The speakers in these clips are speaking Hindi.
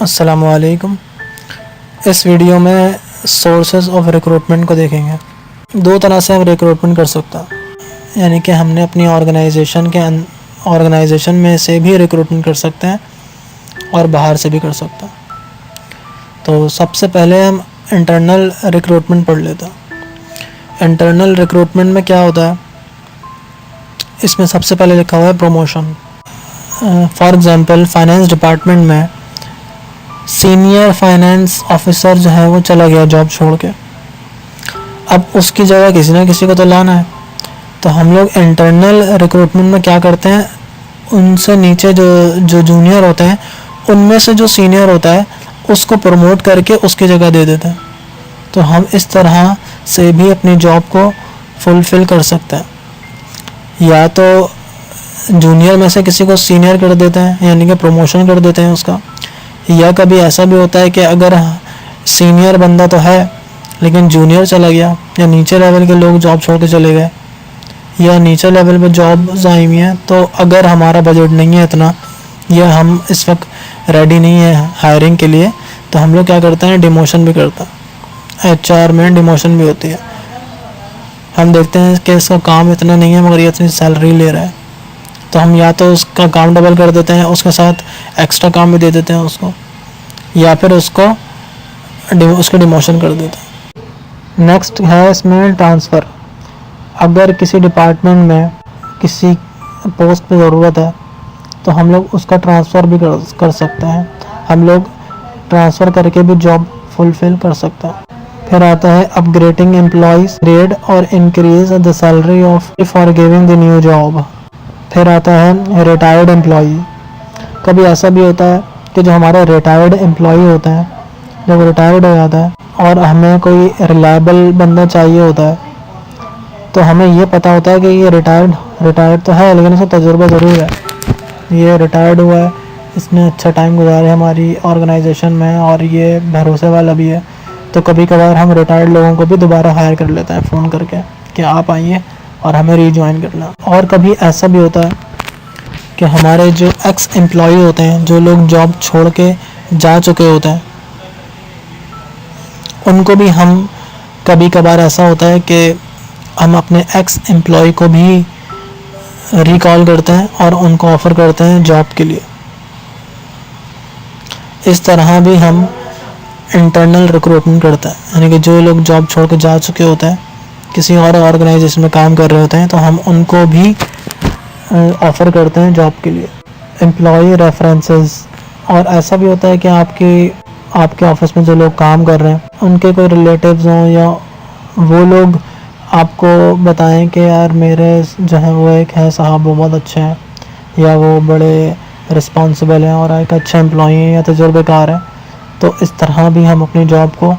अस्सलामुअलैकुम। इस वीडियो में सोर्सेज ऑफ रिक्रूटमेंट को देखेंगे। दो तरह से हम रिक्रूटमेंट कर सकते हैं, यानी कि हमने अपनी ऑर्गेनाइजेशन में से भी रिक्रूटमेंट कर सकते हैं और बाहर से भी कर सकते हैं। तो सबसे पहले हम इंटरनल रिक्रूटमेंट पढ़ लेते हैं। इंटरनल रिक्रूटमेंट में क्या होता है, इसमें सबसे पहले लिखा हुआ है promotion. For example finance department में सीनियर फाइनेंस ऑफिसर जो है वो चला गया जॉब छोड़ के, अब उसकी जगह किसी ना किसी को तो लाना है। तो हम लोग इंटरनल रिक्रूटमेंट में क्या करते हैं, उनसे नीचे जो जूनियर होते हैं उनमें से जो सीनियर होता है उसको प्रमोट करके उसकी जगह दे देते हैं। तो हम इस तरह से भी अपनी जॉब को फुलफ़िल कर सकते हैं। या तो जूनियर में से किसी को सीनियर कर देते हैं, यानी कि प्रमोशन कर देते हैं उसका। या कभी ऐसा भी होता है कि अगर सीनियर बंदा तो है लेकिन जूनियर चला गया, या नीचे लेवल के लोग जॉब छोड़ के चले गए, या नीचे लेवल पे जॉब आई हुई है, तो अगर हमारा बजट नहीं है इतना, या हम इस वक्त रेडी नहीं है हायरिंग के लिए, तो हम लोग क्या करते हैं, डिमोशन भी करते हैं। HR में डिमोशन भी होती है। हम देखते हैं कि इसका काम इतना नहीं है मगर ये इतनी सैलरी ले रहा है, तो हम या तो उसका काम डबल कर देते हैं, उसके साथ एक्स्ट्रा काम भी दे देते हैं उसको, या फिर उसकी डिमोशन कर देते हैं। नेक्स्ट है इसमें ट्रांसफ़र। अगर किसी डिपार्टमेंट में किसी पोस्ट पे ज़रूरत है तो हम लोग उसका ट्रांसफ़र भी कर सकते हैं। हम लोग ट्रांसफ़र करके भी जॉब फुलफ़िल कर सकते हैं। फिर आता है अपग्रेडिंग एम्प्लॉयज़ ग्रेड और increase the salary of for giving the new job. फिर आता है रिटायर्ड एम्प्लॉई। कभी ऐसा भी होता है कि जो हमारे रिटायर्ड एम्प्लॉई होते हैं, जब रिटायर्ड हो जाता है और हमें कोई रिलायबल बंदा चाहिए होता है, तो हमें ये पता होता है कि ये रिटायर्ड तो है लेकिन इसका तजुर्बा ज़रूर है, ये रिटायर्ड हुआ है, इसने अच्छा टाइम गुजारा है हमारी ऑर्गेनाइजेशन में और ये भरोसे वाला भी है। तो कभी कभार हम रिटायर्ड लोगों को भी दोबारा हायर कर लेते हैं फ़ोन करके कि आप आइए और हमें रीजॉइन करना। और कभी ऐसा भी होता है कि हमारे जो एक्स एम्प्लॉय होते हैं, जो लोग जॉब छोड़ के जा चुके होते हैं, उनको भी हम कभी कभार ऐसा होता है कि हम अपने एक्स एम्प्लॉय को भी रिकॉल करते हैं और उनको ऑफ़र करते हैं जॉब के लिए। इस तरह भी हम इंटरनल रिक्रूटमेंट करते हैं, यानी कि जो लोग जॉब छोड़ के जा चुके होते हैं, किसी और ऑर्गेनाइजेशन में काम कर रहे होते हैं, तो हम उनको भी ऑफ़र करते हैं जॉब के लिए। Employ references. और ऐसा भी होता है कि आपके ऑफिस में जो लोग काम कर रहे हैं उनके कोई रिलेटिव्स हों, या वो लोग आपको बताएं कि यार मेरे जो है वो एक है साहब, वो बहुत अच्छे हैं, या वो बड़े रिस्पॉन्सिबल हैं और एक अच्छे एम्प्लॉई हैं या तजुर्बेकार हैं। तो इस तरह भी हम अपनी जॉब को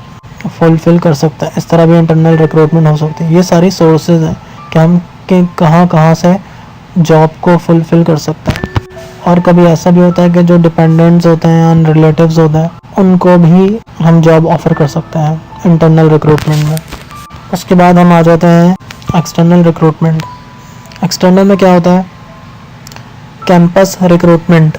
फुलफ़िल कर सकते हैं। इस तरह भी इंटरनल रिक्रूटमेंट हो सकती है। ये सारी सोर्सेज हैं कि हम कहाँ से जॉब को फुलफ़िल कर सकते हैं। और कभी ऐसा भी होता है कि जो डिपेंडेंट्स होते हैं, अन रिलेटिव्स होते हैं, उनको भी हम जॉब ऑफ़र कर सकते हैं इंटरनल रिक्रूटमेंट में। उसके बाद हम आ जाते हैं एक्सटर्नल रिक्रूटमेंट। एक्सटर्नल में क्या होता है, कैंपस रिक्रूटमेंट।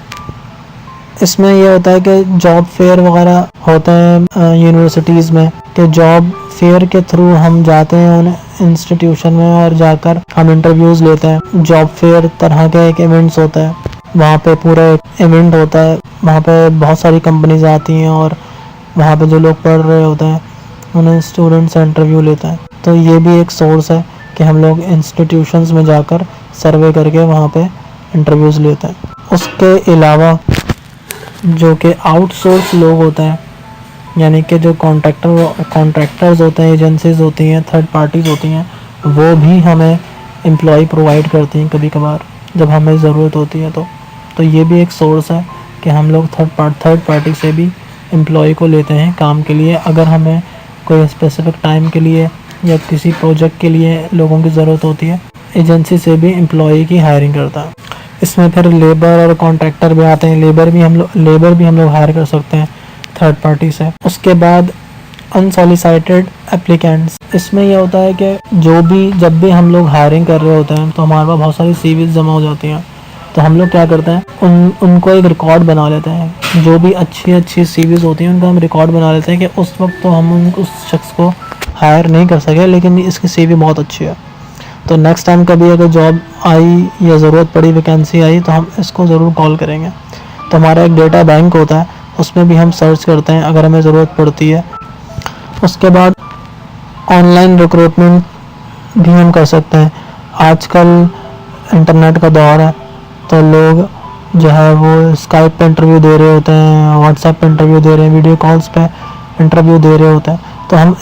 इसमें यह होता है कि जॉब फेयर वगैरह होते हैं यूनिवर्सिटीज़ में, कि जॉब फेयर के थ्रू हम जाते हैं उन इंस्टीट्यूशन में और जाकर हम इंटरव्यूज़ लेते हैं। जॉब फेयर तरह के एक इवेंट्स होता है, वहाँ पे पूरा एक इवेंट होता है, वहाँ पे बहुत सारी कंपनीज आती हैं और वहाँ पे जो लोग पढ़ रहे होते हैं उन्हें स्टूडेंट्स से इंटरव्यू लेते हैं। तो ये भी एक सोर्स है कि हम लोग इंस्टीट्यूशंस में जाकर सर्वे करके वहाँ पे इंटरव्यूज़ लेते हैं। उसके अलावा जो कि आउटसोर्स लोग होते हैं, यानी कि जो कॉन्ट्रैक्टर्स होते हैं, एजेंसीज होती हैं, थर्ड पार्टीज़ होती हैं, वो भी हमें एम्प्लॉय प्रोवाइड करती हैं कभी कभार जब हमें ज़रूरत होती है। तो ये भी एक सोर्स है कि हम लोग थर्ड पार्टी से भी एम्प्लॉय को लेते हैं काम के लिए। अगर हमें कोई स्पेसिफिक टाइम के लिए या किसी प्रोजेक्ट के लिए लोगों की ज़रूरत होती है, एजेंसी से भी एम्प्लॉय की हायरिंग करता है। इसमें फिर लेबर और कॉन्ट्रैक्टर भी आते हैं। लेबर भी हम लोग हायर कर सकते हैं थर्ड पार्टी से। उसके बाद अनसॉलिसिटेड एप्लीकेंट्स। इसमें यह होता है कि जब भी हम लोग हायरिंग कर रहे होते हैं तो हमारे पास बहुत सारी CVs जमा हो जाती हैं, तो हम लोग क्या करते हैं, उनको एक रिकॉर्ड बना लेते हैं जो भी अच्छी सीवीज़ होती हैं उनका हम रिकॉर्ड बना लेते हैं कि उस वक्त तो हम उस शख्स को हायर नहीं कर सके, लेकिन इसकी सीवी बहुत अच्छी है, तो नेक्स्ट टाइम कभी अगर जॉब आई या ज़रूरत पड़ी, वैकेंसी आई, तो हम इसको ज़रूर कॉल करेंगे। तो हमारा एक डेटा बैंक होता है, उसमें भी हम सर्च करते हैं अगर हमें ज़रूरत पड़ती है। उसके बाद ऑनलाइन रिक्रूटमेंट भी हम कर सकते हैं। आजकल इंटरनेट का दौर है, तो लोग जो है वो स्काइप पे इंटरव्यू दे रहे होते हैं, व्हाट्सएप पे इंटरव्यू दे रहे हैं, वीडियो कॉल्स पे इंटरव्यू दे रहे होते हैं, तो हम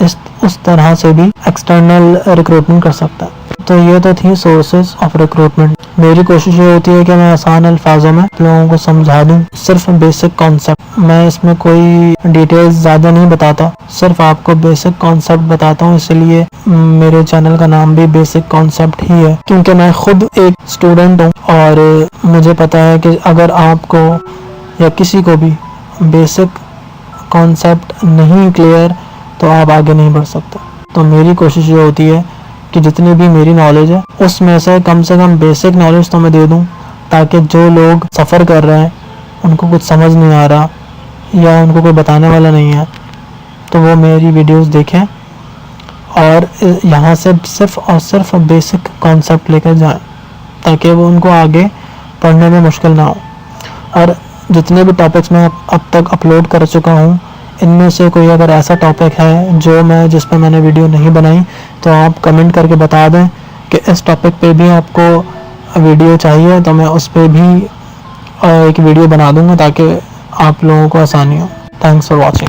उस तरह से भी एक्सटर्नल रिक्रूटमेंट कर सकते हैं। तो ये तो थी सोर्सेज ऑफ रिक्रूटमेंट। मेरी कोशिश ये होती है कि मैं आसान अल्फाजों में लोगों को समझा दूं, सिर्फ बेसिक कॉन्सेप्ट। मैं इसमें कोई डिटेल्स ज़्यादा नहीं बताता, सिर्फ आपको बेसिक कॉन्सेप्ट बताता हूँ। इसलिए मेरे चैनल का नाम भी बेसिक कॉन्सेप्ट ही है, क्योंकि मैं खुद एक स्टूडेंट हूँ और मुझे पता है कि अगर आपको या किसी को भी बेसिक कॉन्सेप्ट नहीं क्लियर तो आप आगे नहीं बढ़ सकते। तो मेरी कोशिश ये होती है कि जितनी भी मेरी नॉलेज है उसमें से कम बेसिक नॉलेज तो मैं दे दूं, ताकि जो लोग सफ़र कर रहे हैं, उनको कुछ समझ नहीं आ रहा या उनको कोई बताने वाला नहीं है, तो वो मेरी वीडियोस देखें और यहाँ से सिर्फ और सिर्फ बेसिक कॉन्सेप्ट लेकर जाएं, ताकि वो उनको आगे पढ़ने में मुश्किल ना हो। और जितने भी टॉपिक्स मैं अब तक अपलोड कर चुका हूँ, इनमें से कोई अगर ऐसा टॉपिक है जिस पर मैंने वीडियो नहीं बनाई, तो आप कमेंट करके बता दें कि इस टॉपिक पे भी आपको वीडियो चाहिए, तो मैं उस पर भी एक वीडियो बना दूंगा ताकि आप लोगों को आसानी हो। Thanks for watching.